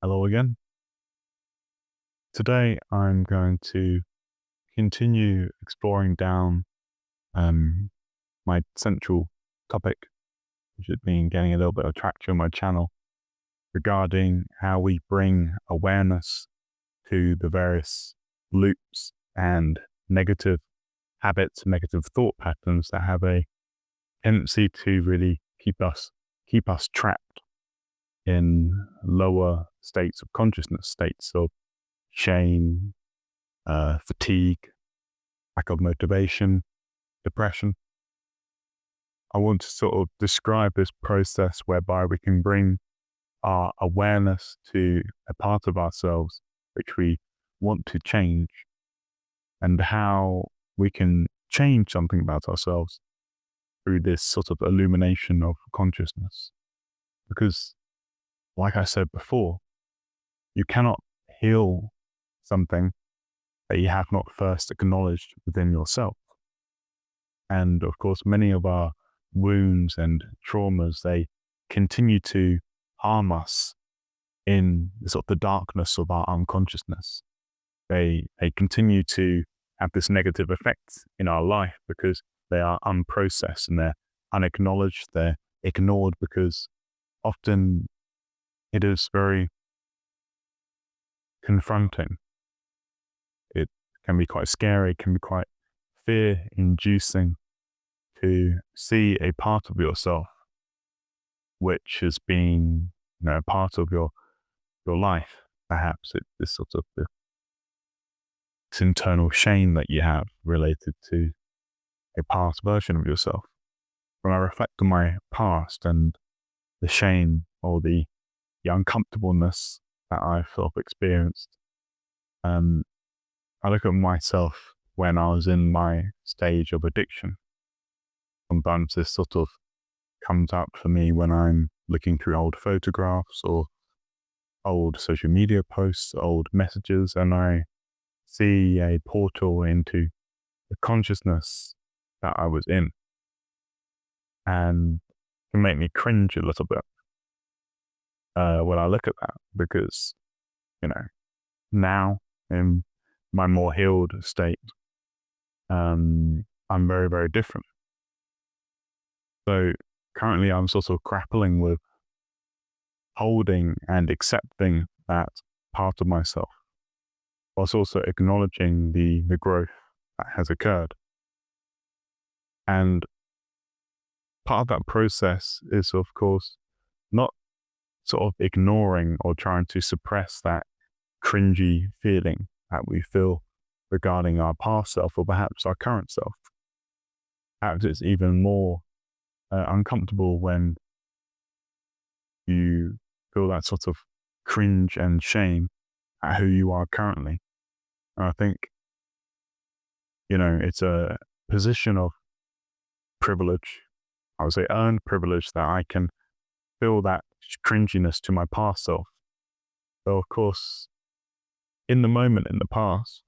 Hello again. Today I'm going to continue exploring down um, my central topic, which has been getting a little bit of traction on my channel, regarding how we bring awareness to the various loops and negative habits, negative thought patterns that have a tendency to really keep us trapped in lower states of consciousness, states of shame, fatigue, lack of motivation, depression. I want to sort of describe this process whereby we can bring our awareness to a part of ourselves which we want to change, and how we can change something about ourselves through this sort of illumination of consciousness. Because, like I said before, you cannot heal something that you have not first acknowledged within yourself. And of course, many of our wounds and traumas, they continue to harm us in sort of the darkness of our unconsciousness. They continue to have this negative effect in our life because they are unprocessed and they're unacknowledged, they're ignored, because often it is very confronting. It can be quite scary, it can be quite fear-inducing to see a part of yourself which has been, a part of your life. Perhaps it's this sort of this internal shame that you have related to a past version of yourself. When I reflect on my past and the shame or the uncomfortableness that I've sort of experienced, I look at myself when I was in my stage of addiction. Sometimes this sort of comes up for me when I'm looking through old photographs or old social media posts, old messages, and I see a portal into the consciousness that I was in. And it can make me cringe a little bit when I look at that, because, now in my more healed state, I'm very, very different. So currently I'm sort of grappling with holding and accepting that part of myself, whilst also acknowledging the growth that has occurred. And part of that process is, of course, not sort of ignoring or trying to suppress that cringy feeling that we feel regarding our past self or perhaps our current self. Perhaps it's even more uncomfortable when you feel that sort of cringe and shame at who you are currently. And I think, it's a position of privilege, I would say earned privilege, that I can feel that cringiness to my past self. Though, of course, in the moment in the past,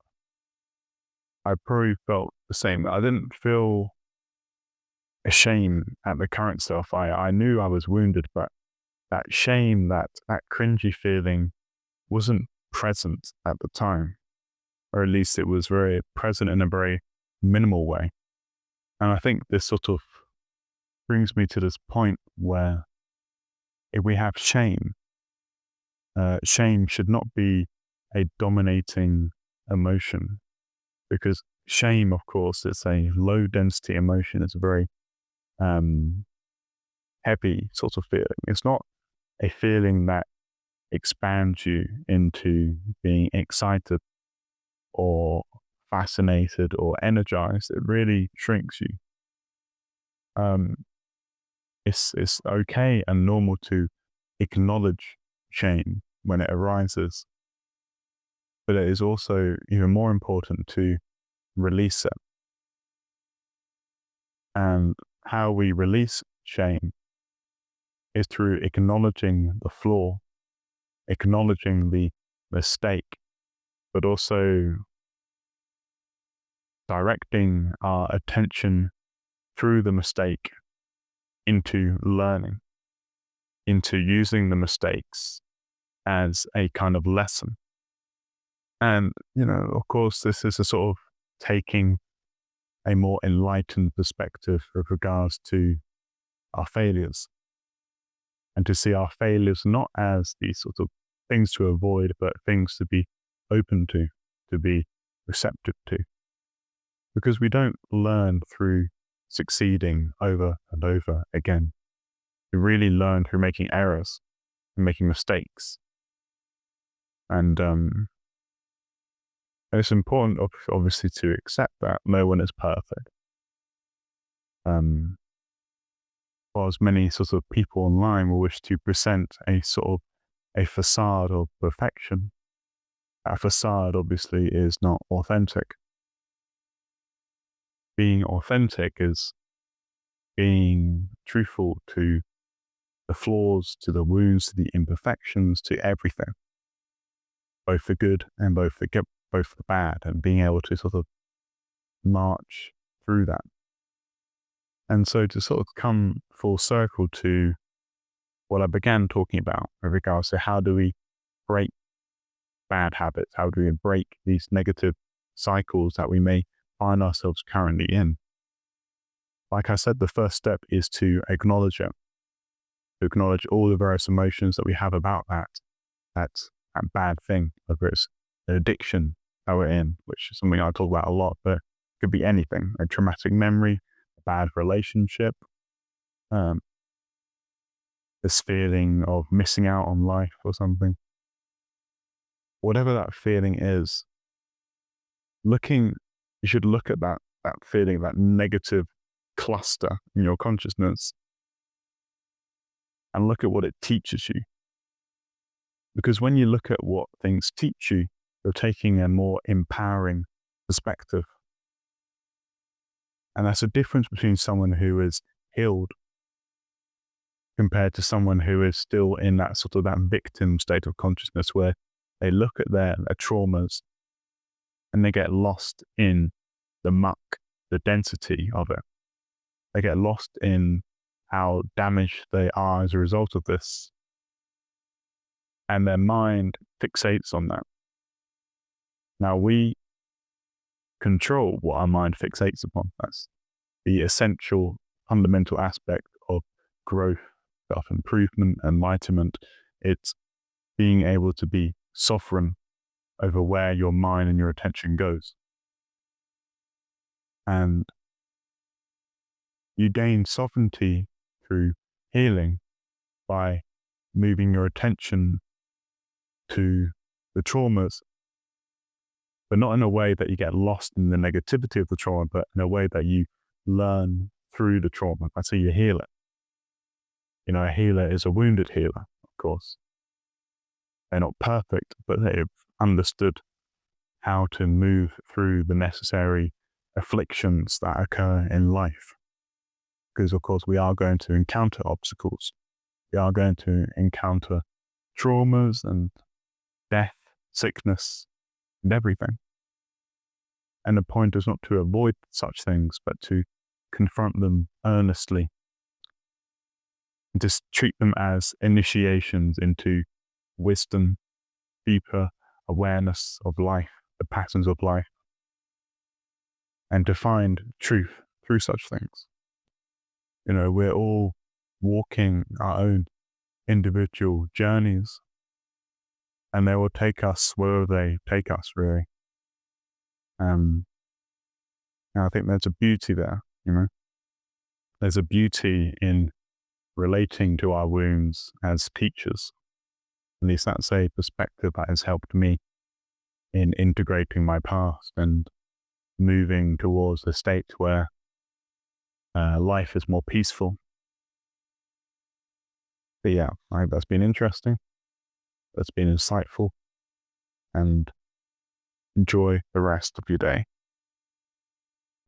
I probably felt the same. I didn't feel a shame at the current self. I knew I was wounded, but that shame, that cringy feeling wasn't present at the time, or at least it was very present in a very minimal way. And I think this sort of brings me to this point where if we have shame, shame should not be a dominating emotion, because shame, of course, it's a low density emotion. It's a very heavy sort of feeling. It's not a feeling that expands you into being excited or fascinated or energized. It really shrinks you. It's okay and normal to acknowledge shame when it arises, but it is also even more important to release it. And how we release shame is through acknowledging the flaw, acknowledging the mistake, but also directing our attention through the mistake into learning, into using the mistakes as a kind of lesson. And, of course, this is a sort of taking a more enlightened perspective with regards to our failures, and to see our failures not as these sort of things to avoid, but things to be open to be receptive to. Because we don't learn through succeeding over and over again. We really learn through making errors and making mistakes. And it's important, obviously, to accept that no one is perfect. Whilst many sort of people online will wish to present a sort of a facade of perfection, that facade obviously is not authentic. Being authentic is being truthful to the flaws, to the wounds, to the imperfections, to everything, both the good and both the bad, and being able to sort of march through that. And so to sort of come full circle to what I began talking about with regards to how do we break bad habits, how do we break these negative cycles that we may find ourselves currently in. Like I said, the first step is to acknowledge it, to acknowledge all the various emotions that we have about that bad thing, whether it's an addiction that we're in, which is something I talk about a lot, but it could be anything, a traumatic memory, a bad relationship, this feeling of missing out on life or something. Whatever that feeling is, you should look at that feeling, that negative cluster in your consciousness, and look at what it teaches you. Because when you look at what things teach you, you're taking a more empowering perspective. And that's a difference between someone who is healed compared to someone who is still in that sort of that victim state of consciousness, where they look at their traumas and they get lost in the muck, the density of it. They get lost in how damaged they are as a result of this. And their mind fixates on that. Now, we control what our mind fixates upon. That's the essential, fundamental aspect of growth, self-improvement, enlightenment. It's being able to be sovereign over where your mind and your attention goes. And you gain sovereignty through healing by moving your attention to the traumas, but not in a way that you get lost in the negativity of the trauma, but in a way that you learn through the trauma. That's how you heal it. A healer is a wounded healer, of course. They're not perfect, but they've understood how to move through the necessary afflictions that occur in life. Because, of course, we are going to encounter obstacles. We are going to encounter traumas and death, sickness, and everything. And the point is not to avoid such things, but to confront them earnestly, and to treat them as initiations into wisdom, deeper awareness of life, the patterns of life, and to find truth through such things. We're all walking our own individual journeys, and they will take us wherever they take us, really. And I think there's a beauty there, There's a beauty in relating to our wounds as teachers. At least that's a perspective that has helped me in integrating my past and moving towards a state where life is more peaceful. But yeah, I hope that's been interesting. That's been insightful. And enjoy the rest of your day.